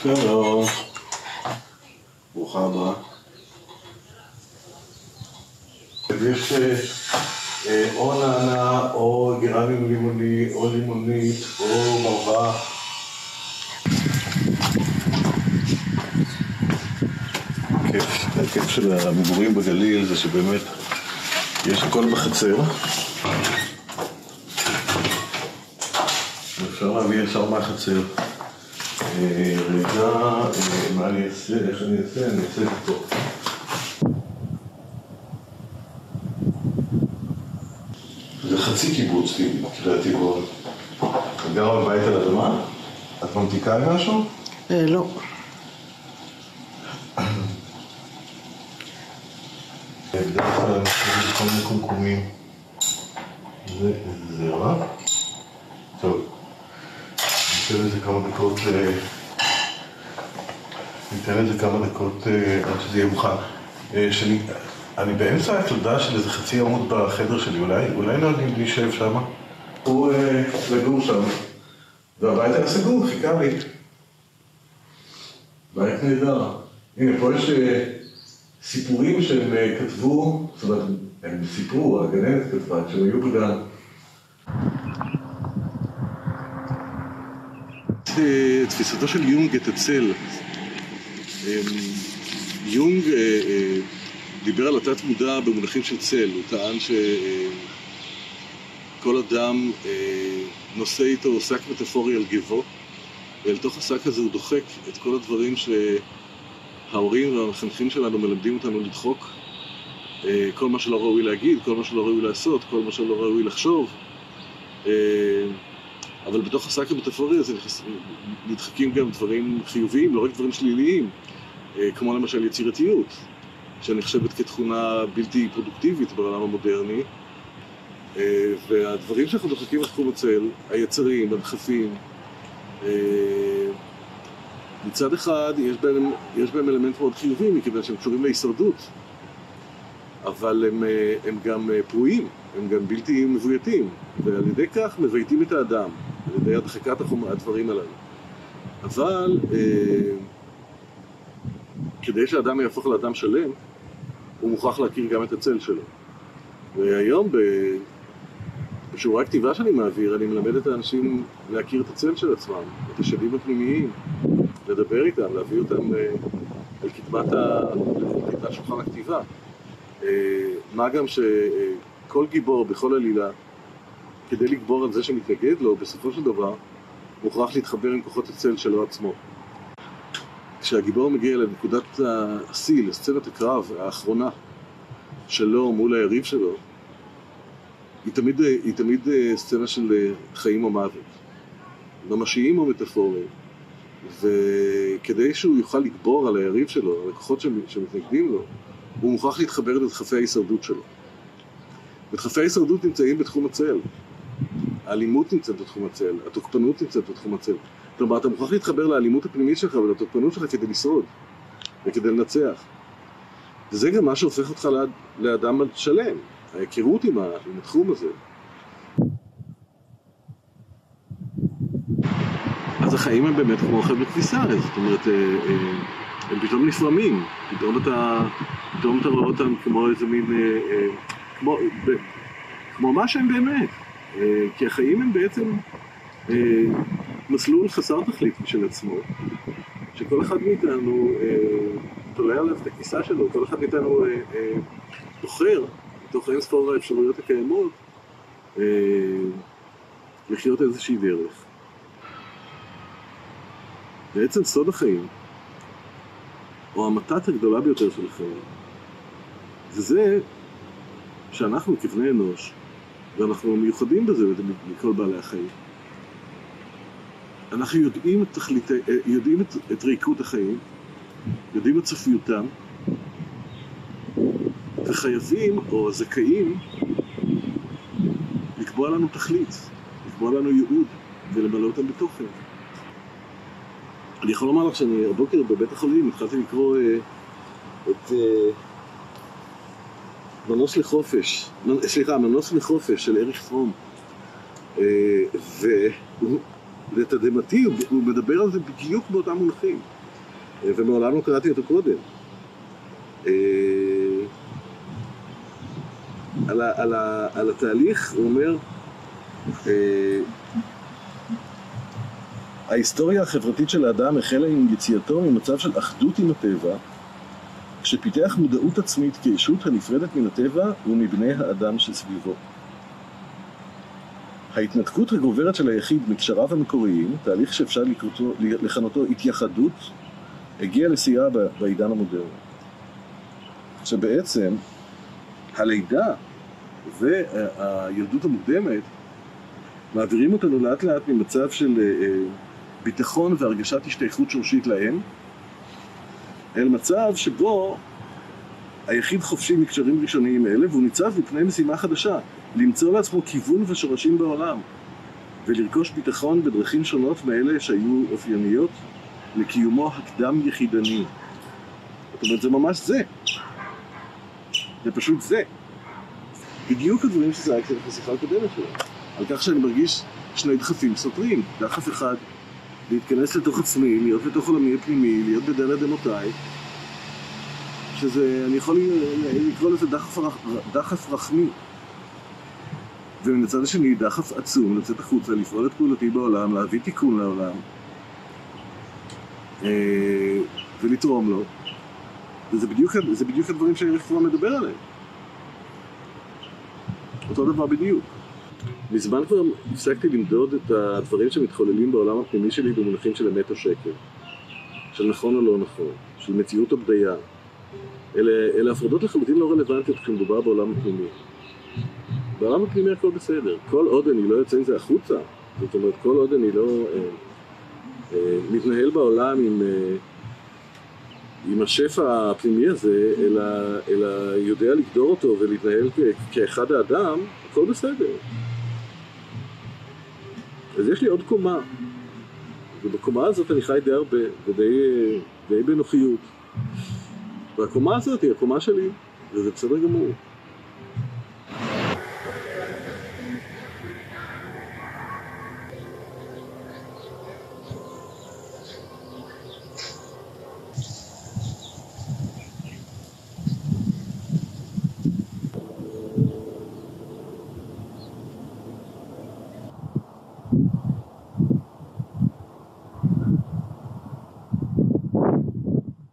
שלום, ברוכה הבאה. יש או נענה, או גרניום לימוני, או לימונית, או מרבה. הכיף של המגורים בגליל זה שבאמת יש הכל בחצר. אפשר להביא ישר מהחצר. רגע, מה אני אעשה? איך אני אעשה? אני אעשה את זה. זה חצי קיבוץ, קריית טבעון. את גרה בבית על אדמה? את ממתיקה עם משהו? לא. בדרך כלל אני חושב כל מיני קומקומים. זה זרע. טוב. ניתן לזה כמה דקות, עד שזה יהיה מוכן. אני באמצע הקלדה של איזה חצי עמוד בחדר שלי, אולי נגיד להישב שם. הוא לגור שם, והבית היה סגור, חיכה לי. בית נהדר. הנה, פה יש סיפורים שהם כתבו, זאת אומרת, הם סיפרו, הגננת כתבה, שהם היו בגן. תפיסתו של יונג את הצל. יונג דיבר על התת מודע במונחים של צל. הוא טען שכל אדם נושא איתו שק מטאפורי על גבו, ואל תוך השק הזה הוא דוחק את כל הדברים שההורים והמחנכים שלנו מלמדים אותנו לדחוק. כל מה שלא ראוי להגיד, כל מה שלא ראוי לעשות, כל מה שלא ראוי לחשוב. אבל בתוך השק המטאפורי הזה נדחקים גם דברים חיוביים, לא רק דברים שליליים, כמו למשל יצירתיות, שנחשבת כתכונה בלתי פרודוקטיבית בעולם המודרני, והדברים שאנחנו דוחקים בתחום הצל, היצרים, הדחפים, מצד אחד יש בהם אלמנט מאוד חיובי, מכיוון שהם קשורים להישרדות, אבל הם גם פרועים, הם גם בלתי מבויתים, ועל ידי כך מבייתים את האדם, על ידי הדחקת הדברים הללו. אבל כדי שהאדם יהפוך לאדם שלם, הוא מוכרח להכיר גם את הצל שלו. והיום בשיעורי הכתיבה שאני מעביר, אני מלמד את האנשים להכיר את הצל של עצמם, את השדים הפנימיים, לדבר איתם, להביא אותם על כתבת שולחן הכתיבה. מה גם שכל גיבור בכל עלילה, כדי לגבור על זה שמתנגד לו, בסופו של דבר, מוכרח להתחבר עם כוחות הצל שלו עצמו. כשהגיבור מגיע לנקודת השיא, לסצנת הקרב האחרונה שלו מול היריב שלו, היא תמיד סצנה של חיים או מוות, ממשיים או מטאפוריים. וכדי שהוא יוכל לגבור על היריב שלו, על הכוחות שמתנגדים לו, הוא מוכרח להתחבר לדחפי ההישרדות שלו. ודחפי ההישרדות נמצאים בתחום הצל. האלימות נמצאת בתחום הצל, התוקפנות נמצאת בתחום הצל. כלומר, אתה מוכרח להתחבר לאלימות הפנימית שלך ולתוקפנות שלך כדי לשרוד וכדי לנצח. וזה גם מה שהופך אותך לאדם שלם, ההיכרות עם התחום הזה. אז החיים הם באמת כמו חבל כביסה, זאת אומרת, הם פתאום נפרמים, פתאום אתה רואה אותם כמו איזה מין, כמו מה שהם באמת. כי החיים הם בעצם מסלול חסר תכלית של עצמו, שכל אחד מאיתנו תולה עליו את הכיסה שלו, כל אחד מאיתנו בוחר, בתוך אין ספור האפשרויות הקיימות, לחיות איזושהי דרך. בעצם סוד החיים, או המתת הגדולה ביותר של החיים, זה שאנחנו כבני אנוש, ואנחנו מיוחדים בזה מכל בעלי החיים. אנחנו יודעים את ריקות החיים, יודעים את סופיותם, וחייבים או זכאים לקבוע לנו תכלית, לקבוע לנו ייעוד ולמלא אותם בתוכן. אני יכול לומר לך שאני הבוקר בבית החולים התחלתי לקרוא את מנוס לחופש של אריך פרום, לתדהמתי, הוא מדבר על זה בדיוק באותם מונחים. ומעולם לא קראתי אותו קודם. על התהליך הוא אומר, ההיסטוריה החברתית של האדם החלה עם יציאתו ממצב של אחדות עם הטבע, כשפיתח מודעות עצמית כישות הנפרדת מן הטבע ומבני האדם שסביבו. ההתנתקות הגוברת של היחיד מקשריו המקוריים, תהליך שאפשר לכנותו התייחדות, הגיע לשיאה בעידן המודרני. שבעצם הלידה והילדות המוקדמת מעבירים אותנו לאט לאט ממצב של ביטחון והרגשת השתייכות שורשית להם, אל מצב שבו היחיד חופשי מקשרים ראשוניים אלה, והוא ניצב בפני משימה חדשה, למצוא לעצמו כיוון ושורשים בעולם, ולרכוש ביטחון בדרכים שונות מאלה שהיו אופייניות לקיומו הקדם יחידני. זאת אומרת, זה ממש זה. זה פשוט זה. בדיוק הדברים שזעקתי בחשיפה הקודמת שלו. על כך שאני מרגיש שני דחפים סותרים. דחף אחד, להתכנס לתוך עצמי, להיות לתוך עולמי הפנימי, להיות בדלת אמותיי, שזה, אני יכול לקרוא לזה דחף רחמי. ומן הצד השני, דחף עצום, לצאת החוצה, לפעול את פעולתי בעולם, להביא תיקון לעולם, ולתרום לו. וזה בדיוק הדברים שהערך כבר מדבר עליהם. אותו דבר בדיוק. מזמן כבר הפסקתי למדוד את הדברים שמתחוללים בעולם הפנימי שלי במונחים של אמת או שקר, של נכון או לא נכון, של מציאות או בדיה. אלה הפרדות לחלוטין לא רלוונטיות כשמדובר בעולם הפנימי. בעולם הפנימי הכל בסדר. כל עוד אני לא יוצא עם זה החוצה, זאת אומרת, כל עוד אני לא מתנהל בעולם עם השפע הפנימי הזה, אלא יודע לגדור אותו ולהתנהל כאחד האדם, הכל בסדר. אז יש לי עוד קומה, ובקומה הזאת אני חי די הרבה, ודי בנוחיות. והקומה הזאת היא הקומה שלי, וזה בסדר גמור.